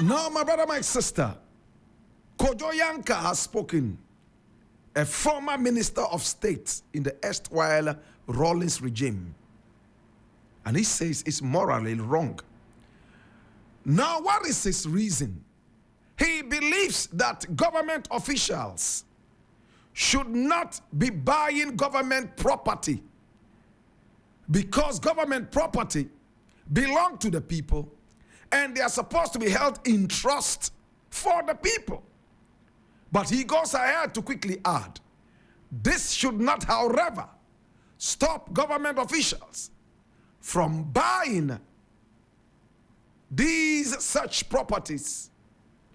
Now, my brother, my sister, Kojo Yanka has spoken, a former minister of state in the erstwhile Rawlings regime. And he says it's morally wrong. Now, what is his reason? He believes that government officials should not be buying government property because government property belongs to the people and they are supposed to be held in trust for the people. But he goes ahead to quickly add, this should not, however, stop government officials from buying these such properties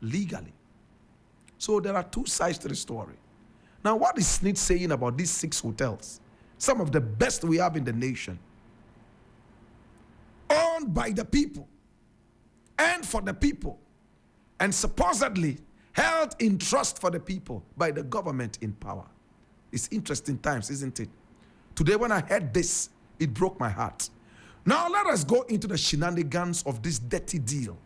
legally. So there are two sides to the story. Now, what is SNIT saying about these 6 hotels? Some of the best we have in the nation, owned by the people and for the people, and supposedly held in trust for the people by the government in power. It's interesting times, isn't it? Today when I heard this, it broke my heart. Now let us go into the shenanigans of this dirty deal.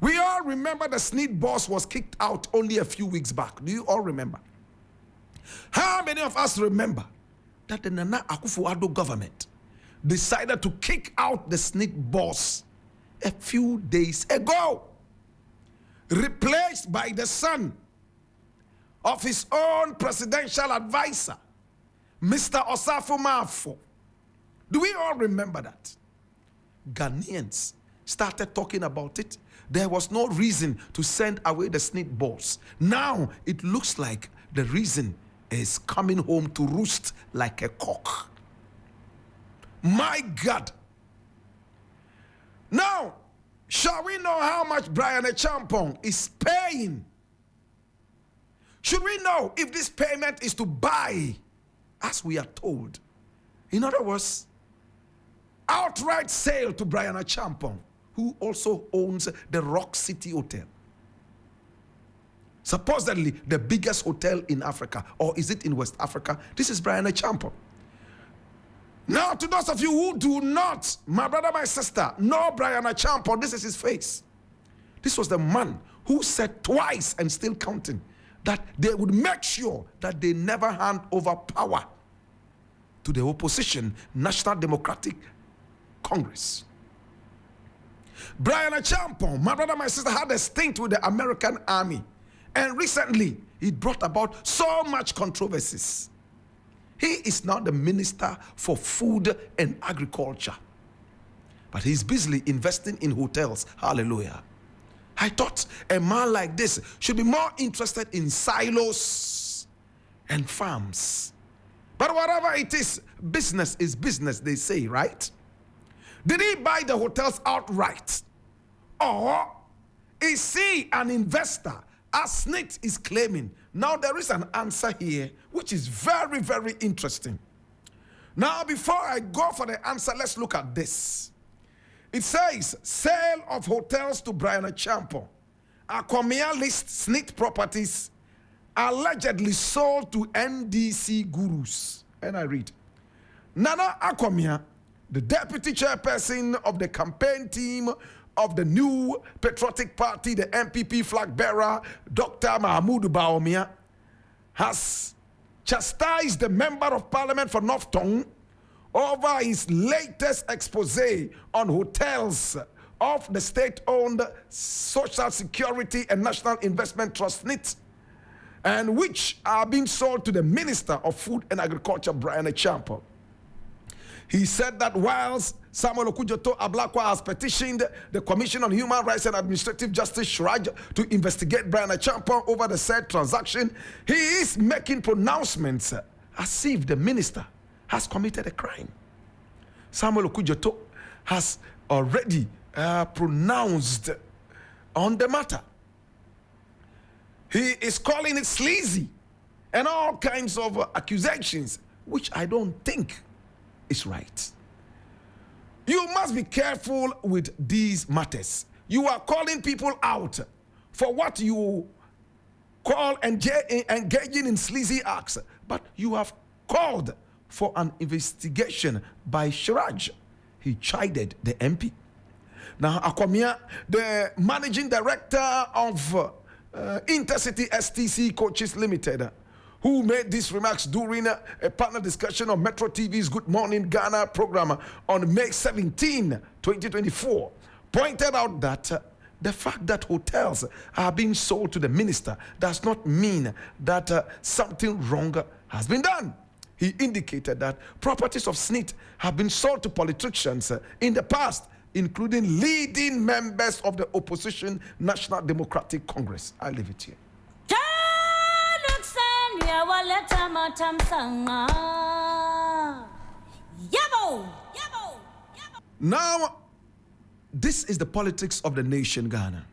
We all remember the SNIT boss was kicked out only a few weeks back. Do you all remember? How many of us remember that the Nana Akufo-Addo government decided to kick out the SNIT boss a few days ago, replaced by the son of his own presidential advisor, Mr. Osafo Mafo? Do we all remember that? Ghanaians started talking about it. There was no reason to send away the SNIT boss. Now it looks like the reason is coming home to roost like a cock. My God. Now, shall we know how much Bryan Acheampong is paying? Should we know if this payment is to buy, as we are told? In other words, outright sale to Bryan Acheampong, who also owns the Rock City Hotel. Supposedly the biggest hotel in Africa, or is it in West Africa? This is Bryan Acheampong. Now, to those of you who do not, my brother, my sister, know Bryan Acheampong, this is his face. This was the man who said twice and still counting that they would make sure that they never hand over power to the opposition, National Democratic Congress. Bryan Acheampong, my brother, my sister, had a stint with the American Army. And recently, it brought about so much controversies. He is now the Minister for Food and Agriculture. But he's busily investing in hotels. Hallelujah. I thought a man like this should be more interested in silos and farms. But whatever it is business, they say, right? Did he buy the hotels outright? Or is he an investor, as SNIT is claiming? Now there is an answer here which is very, very interesting. Now before I go for the answer, let's look at this. It says, sale of hotels to Bryan Acheampong. Akwamia lists SNIT properties allegedly sold to NDC gurus. And I read, Nana Akwamia, the deputy chairperson of the campaign team of the new patriotic party, the MPP flag bearer, Dr. Mahmoud Bawumia, has chastised the member of parliament for North Tongue over his latest expose on hotels of the state-owned Social Security and National Investment Trust, SNIT, and which are being sold to the Minister of Food and Agriculture, Bryan Acheampong. He said that whilst Samuel Okudzeto Ablakwa has petitioned the Commission on Human Rights and Administrative Justice, Shraj, to investigate Bryan Acheampong over the said transaction, he is making pronouncements as if the minister has committed a crime. Samuel Okudzeto has already pronounced on the matter. He is calling it sleazy and all kinds of accusations, which I don't think is right. You must be careful with these matters. You are calling people out for what you call engaging in sleazy acts, but you have called for an investigation by Shraj. He chided the MP. Now, Acheampong, the managing director of Intercity STC Coaches Limited, who made these remarks during a panel discussion on Metro TV's Good Morning Ghana program on May 17, 2024, pointed out that the fact that hotels are being sold to the minister does not mean that something wrong has been done. He indicated that properties of SNIT have been sold to politicians in the past, including leading members of the opposition National Democratic Congress. I leave it here. Now, this is the politics of the nation, Ghana.